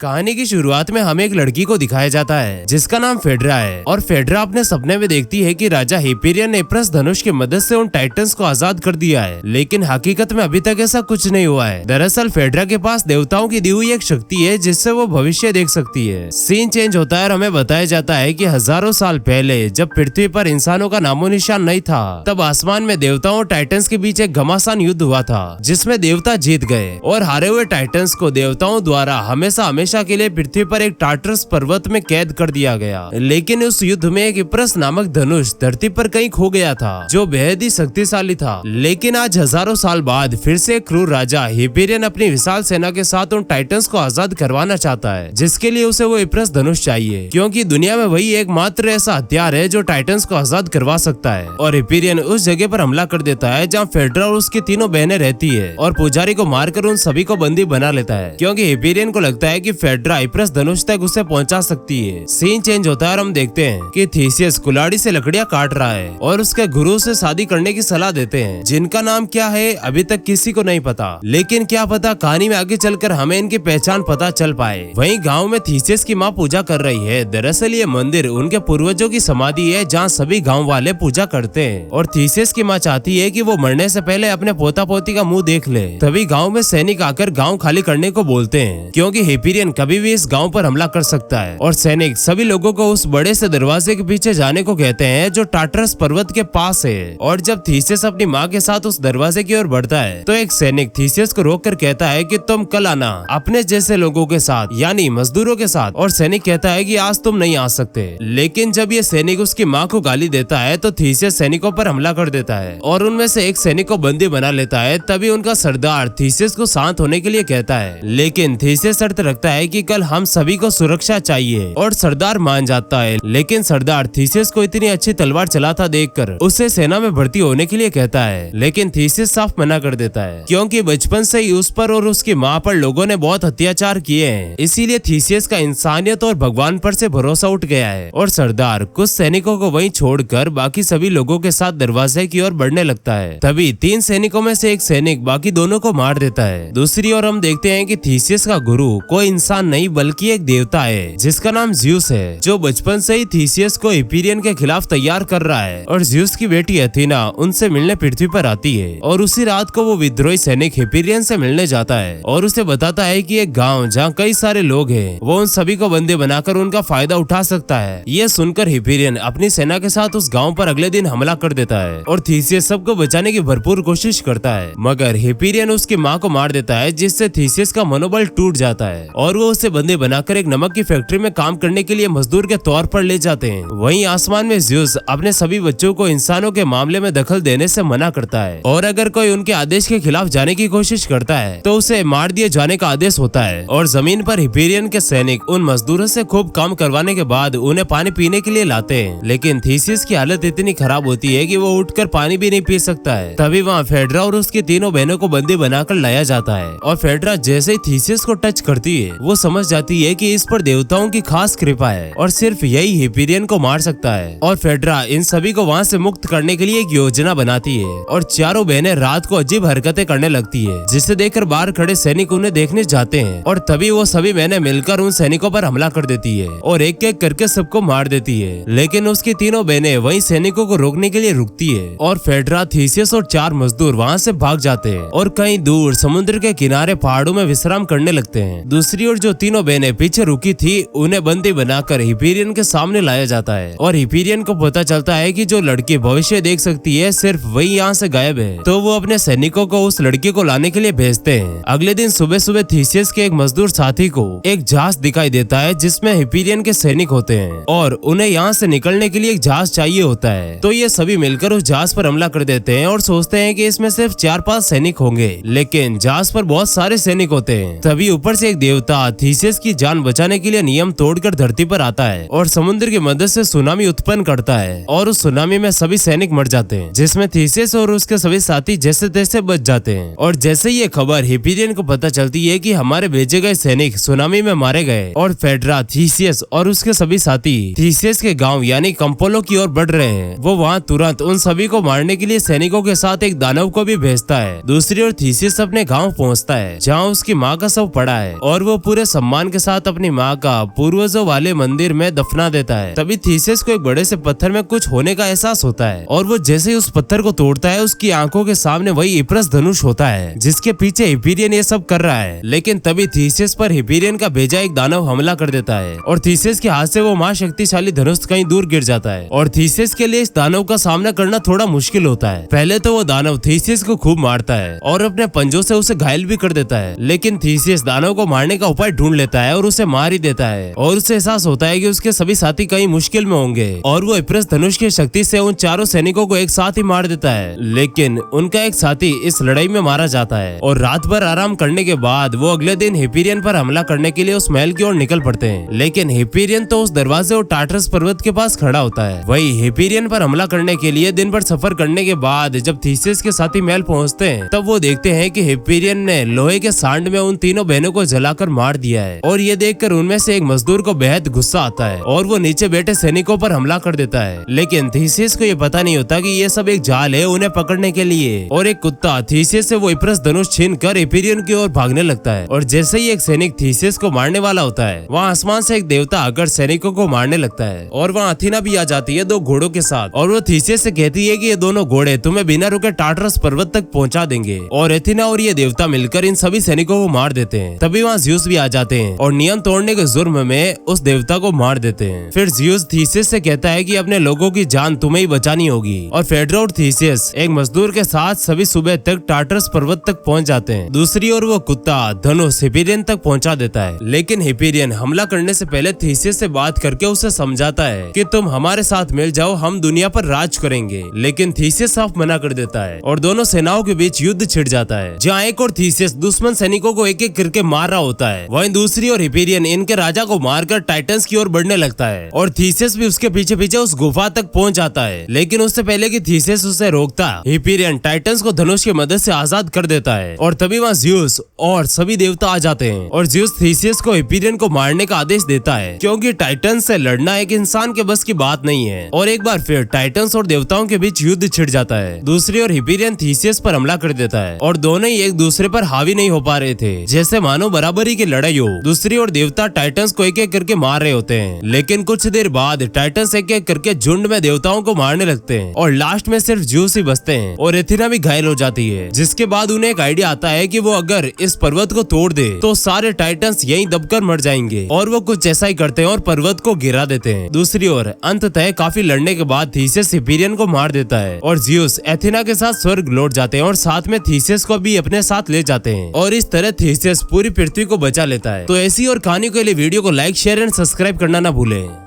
कहानी की शुरुआत में हमें एक लड़की को दिखाया जाता है जिसका नाम फेड्रा है और फेड्रा अपने सपने में देखती है कि राजा हिपेरियन ने एप्रस धनुष की मदद से उन टाइटन्स को आजाद कर दिया है, लेकिन हकीकत में अभी तक ऐसा कुछ नहीं हुआ है। दरअसल फेड्रा के पास देवताओं की दी हुई एक शक्ति है जिससे वो भविष्य देख सकती है। सीन चेंज होता है और हमें बताया जाता है कि हजारों साल पहले जब पृथ्वी पर इंसानों का नामो निशान नहीं था, तब आसमान में देवताओं और टाइटन्स के बीच एक घमासान युद्ध हुआ था जिसमें देवता जीत गए और हारे हुए टाइटन्स को देवताओं द्वारा हमेशा के लिए पृथ्वी पर एक टार्टरस पर्वत में कैद कर दिया गया। लेकिन उस युद्ध में एक एप्रस नामक धनुष धरती पर कहीं खो गया था जो बेहद ही शक्तिशाली था। लेकिन आज हजारों साल बाद फिर से क्रूर राजा हिपेरियन अपनी विशाल सेना के साथ उन टाइटन्स को आजाद करवाना चाहता है, जिसके लिए उसे वो एप्रस धनुष चाहिए, क्योंकि दुनिया में वही एकमात्र ऐसा हथियार है जो टाइटन्स को आजाद करवा सकता है। और हिपेरियन उस जगह पर हमला कर देता है जहाँ फेड्रा और उसकी तीनों बहनें रहती है और पुजारी को मारकर उन सभी को बंदी बना लेता है, क्योंकि हिपेरियन को लगता है कि फेड्रा एप्रस धनुष तक उसे पहुंचा सकती है। सीन चेंज होता है और हम देखते हैं कि थीसियस कुल्हाड़ी से लकड़ियां काट रहा है और उसके गुरु से शादी करने की सलाह देते हैं, जिनका नाम क्या है अभी तक किसी को नहीं पता। लेकिन क्या पता कहानी में आगे चलकर हमें इनकी पहचान पता चल पाए। वहीं गांव में थीसियस की माँ पूजा कर रही है। दरअसल ये मंदिर उनके पूर्वजों की समाधि है जहाँ सभी गाँव वाले पूजा करते हैं और थीसियस की माँ चाहती है कि वो मरने से पहले अपने पोता पोती का मुंह देख ले। तभी गाँव में सैनिक आकर गाँव खाली करने को बोलते हैं, क्योंकि हिपेरियन कभी भी इस गांव पर हमला कर सकता है। और सैनिक सभी लोगों को उस बड़े से दरवाजे के पीछे जाने को कहते हैं जो टार्टरस पर्वत के पास है। और जब थीसियस अपनी माँ के साथ उस दरवाजे की ओर बढ़ता है तो एक सैनिक थीसियस को रोककर कहता है कि तुम कल आना अपने जैसे लोगों के साथ, यानी मजदूरों के साथ। और सैनिक कहता है कि आज तुम नहीं आ सकते। लेकिन जब ये सैनिक उसकी माँ को गाली देता है तो थीसियस सैनिकों पर हमला कर देता है और उनमें से एक सैनिक को बंदी बना लेता है। तभी उनका सरदार थीसियस को शांत होने के लिए कहता है, लेकिन थीसियस शर्त रखता है कि कल हम सभी को सुरक्षा चाहिए और सरदार मान जाता है। लेकिन सरदार थीसियस को इतनी अच्छी तलवार चलाता देखकर उसे सेना में भर्ती होने के लिए कहता है, लेकिन थीसियस साफ मना कर देता है, क्योंकि बचपन से ही उस पर और उसकी माँ पर लोगों ने बहुत अत्याचार किए हैं। इसीलिए थीसियस का इंसानियत और भगवान पर से भरोसा उठ गया है और सरदार कुछ सैनिकों को वहीं छोड़कर बाकी सभी लोगों के साथ दरवाजे की ओर बढ़ने लगता है। तभी तीन सैनिकों में से एक सैनिक बाकी दोनों को मार देता है। दूसरी ओर हम देखते हैं कि थीसियस का गुरु कोई इंसान नहीं बल्कि एक देवता है जिसका नाम ज्यूस है, जो बचपन से ही थीसियस को हिपेरियन के खिलाफ तैयार कर रहा है। और ज्यूस की बेटी अथीना उनसे मिलने पृथ्वी पर आती है और उसी रात को वो विद्रोही सैनिक हिपेरियन से मिलने जाता है और उसे बताता है कि एक गांव जहाँ कई सारे लोग हैं वो उन सभी को बंदी बनाकर उनका फायदा उठा सकता है। ये सुनकर हिपेरियन अपनी सेना के साथ उस गाँव पर अगले दिन हमला कर देता है और थीसियस सबको बचाने की भरपूर कोशिश करता है, मगर हिपेरियन उसकी माँ को मार देता है, जिससे थीसियस का मनोबल टूट जाता है और वो उसे बंदी बनाकर एक नमक की फैक्ट्री में काम करने के लिए मजदूर के तौर पर ले जाते हैं। वहीं आसमान में ज्यूस अपने सभी बच्चों को इंसानों के मामले में दखल देने से मना करता है और अगर कोई उनके आदेश के खिलाफ जाने की कोशिश करता है तो उसे मार दिए जाने का आदेश होता है। और जमीन पर हिपेरियन के सैनिक उन मजदूरों से खूब काम करवाने के बाद उन्हें पानी पीने के लिए लाते हैं, लेकिन थीसियस की हालत इतनी खराब होती है कि वो उठकर पानी भी नहीं पी सकता है। तभी वहाँ फेड्रा और उसकी तीनों बहनों को बंदी बनाकर लाया जाता है और फेड्रा जैसे ही थीसियस को टच करती है वो समझ जाती है कि इस पर देवताओं की खास कृपा है और सिर्फ यही हिपेरियन को मार सकता है। और फेड्रा इन सभी को वहाँ से मुक्त करने के लिए एक योजना बनाती है और चारों बहनें रात को अजीब हरकतें करने लगती है, जिसे देखकर बाहर खड़े सैनिक उन्हें देखने जाते हैं और तभी वो सभी बहनें मिलकर उन सैनिकों पर हमला कर देती है और एक एक करके सबको मार देती है। लेकिन उसकी तीनों बहनें वही सैनिकों को रोकने के लिए रुकती है और फेड्रा, थीसियस और चार मजदूर वहाँ से भाग जाते हैं और कहीं दूर समुद्र के किनारे पहाड़ों में विश्राम करने लगते हैं। दूसरी ओर जो तीनों बहनें पीछे रुकी थी उन्हें बंदी बनाकर हिपेरियन के सामने लाया जाता है और हिपेरियन को पता चलता है कि जो लड़की भविष्य देख सकती है सिर्फ वही यहाँ से गायब है, तो वो अपने सैनिकों को उस लड़की को लाने के लिए भेजते हैं। अगले दिन सुबह सुबह थीसियस के एक मजदूर साथी को एक जहाज दिखाई देता है जिसमें हिपेरियन के सैनिक होते हैं और उन्हें यहाँ से निकलने के लिए एक जहाज चाहिए होता है। तो ये सभी मिलकर उस जहाज पर हमला कर देते हैं और सोचते हैं कि इसमें सिर्फ 4-5 सैनिक होंगे, लेकिन जहाज पर बहुत सारे सैनिक होते हैं। तभी ऊपर से एक देवता थीसियस की जान बचाने के लिए नियम तोड़कर धरती पर आता है और समुद्र की मदद से सुनामी उत्पन्न करता है और उस सुनामी में सभी सैनिक मर जाते हैं, जिसमें थीसियस और उसके सभी साथी जैसे तैसे बच जाते हैं। और जैसे ये खबर हिपेरियन को पता चलती है कि हमारे भेजे गए सैनिक सुनामी में मारे गए और फेड्रा, थीसियस और उसके सभी साथी थीसियस के गांव यानी कंपोलो की ओर बढ़ रहे हैं, वो वहाँ तुरंत उन सभी को मारने के लिए सैनिकों के साथ एक दानव को भी भेजता है। दूसरी ओर थीसियस अपने गाँव पहुँचता है जहाँ उसकी माँ का शव पड़ा है और वो पूरे सम्मान के साथ अपनी माँ का पूर्वजों वाले मंदिर में दफना देता है। तभी थीसिस को एक बड़े से पत्थर में कुछ होने का एहसास होता है और वो जैसे ही उस पत्थर को तोड़ता है उसकी आंखों के सामने वही इप्रस धनुष होता है जिसके पीछे हिपेरियन ये सब कर रहा है। लेकिन तभी थीसिस पर हिपेरियन का भेजा एक दानव हमला कर देता है और थीसिस के हाथ से वो महाशक्तिशाली धनुष कहीं दूर गिर जाता है और थीसिस के लिए इस दानव का सामना करना थोड़ा मुश्किल होता है। पहले तो वो दानव थीसिस को खूब मारता है और अपने पंजों से उसे घायल भी कर देता है, लेकिन थीसिस दानव को मारने का उपाय ढूंढ लेता है और उसे मार ही देता है और उसे एहसास होता है कि उसके सभी साथी कहीं मुश्किल में होंगे और वो इप्रस धनुष की शक्ति से उन चारों सैनिकों को एक साथ ही मार देता है। लेकिन उनका एक साथी इस लड़ाई में मारा जाता है और रात भर आराम करने के बाद वो अगले दिन हिपेरियन पर हमला करने के लिए उस महल की ओर निकल पड़ते हैं। लेकिन हिपेरियन तो उस दरवाजे और टार्टरस पर्वत के पास खड़ा होता है। वही हिपेरियन पर हमला करने के लिए दिन भर सफर करने के बाद जब थीसिस के साथी महल पहुंचते हैं तब वो देखते हैं कि हिपेरियन ने लोहे के सांड में उन तीनों बहनों को जलाकर मार दिया है और ये देखकर उनमें से एक मजदूर को बेहद गुस्सा आता है और वो नीचे बैठे सैनिकों पर हमला कर देता है। लेकिन थीसिस को ये पता नहीं होता कि ये सब एक जाल है उन्हें पकड़ने के लिए और एक कुत्ता थीसिस से वो इप्रस धनुष छीन कर हिपेरियन की ओर भागने लगता है और जैसे ही एक सैनिक थीसिस को मारने वाला होता है वहाँ आसमान से एक देवता आकर सैनिकों को मारने लगता है और वहाँ अथीना भी आ जाती है 2 घोड़ों के साथ और वो थीसिस से कहती है कि ये दोनों घोड़े तुम्हें बिना रुके टार्टरस पर्वत तक पहुंचा देंगे और अथीना और ये देवता मिलकर इन सभी सैनिकों को मार देते हैं। तभी वहाँ ज़्यूस भी आ जाते हैं और नियम तोड़ने के जुर्म में उस देवता को मार देते हैं। फिर ज़्यूस थीसिस से कहता है कि अपने लोगों की जान तुम्हें ही बचानी होगी और फेड्रा और थीसिस एक मजदूर के साथ सभी सुबह तक टार्टरस पर्वत तक पहुंच जाते हैं। दूसरी ओर वो कुत्ता धनुष हिपेरियन तक पहुंचा देता है, लेकिन हिपेरियन हमला करने से पहले थीसिस से बात करके उसे समझाता है कि तुम हमारे साथ मिल जाओ, हम दुनिया पर राज करेंगे। लेकिन थीसिस साफ मना कर देता है और दोनों सेनाओं के बीच युद्ध छिड़ जाता है जहाँ एक और थीसिस दुश्मन सैनिकों को एक एक करके मार रहा होता है, वहीं दूसरी ओर हिपेरियन इनके राजा को मारकर टाइटन्स की ओर बढ़ने लगता है और थीसिस भी उसके पीछे पीछे उस गुफा तक पहुंच जाता है। लेकिन उससे पहले कि थीसिस उसे रोकता, हिपेरियन टाइटन्स को धनुष की मदद से आजाद कर देता है और तभी वहाँ ज़्यूस और सभी देवता आ जाते हैं और ज़्यूस थीसिस को हिपेरियन को मारने का आदेश देता है क्योंकि टाइटन्स से लड़ना एक इंसान के बस की बात नहीं है और एक बार फिर टाइटन्स और देवताओं के बीच युद्ध छिड़ जाता है। दूसरी ओर हिपेरियन थीसिस पर हमला कर देता है और दोनों ही एक दूसरे पर हावी नहीं हो पा रहे थे, जैसे मानो बराबरी की लड़ाई हो। दूसरी ओर देवता टाइटन्स को एक एक करके मार रहे होते हैं, लेकिन कुछ देर बाद टाइटन्स एक एक करके झुंड में देवताओं को मारने लगते हैं और लास्ट में सिर्फ ज़्यूस ही बचते हैं और एथेना भी घायल हो जाती है। जिसके बाद उन्हें एक आइडिया आता है कि वो अगर इस पर्वत को तोड़ दे तो सारे टाइटन्स यहीं दबकर मर जाएंगे और वो कुछ ऐसा ही करते हैं और पर्वत को गिरा देते हैं। दूसरी ओर अंततः काफी लड़ने के बाद थीसिस हिपेरियन को मार देता है और ज़्यूस एथेना के साथ स्वर्ग लौट जाते हैं और साथ में थीसिस को भी अपने साथ ले जाते हैं और इस तरह थीसिस पूरी पृथ्वी को बचा लेता है। तो ऐसी और कहानी के लिए वीडियो को लाइक, शेयर एंड सब्सक्राइब करना ना भूलें।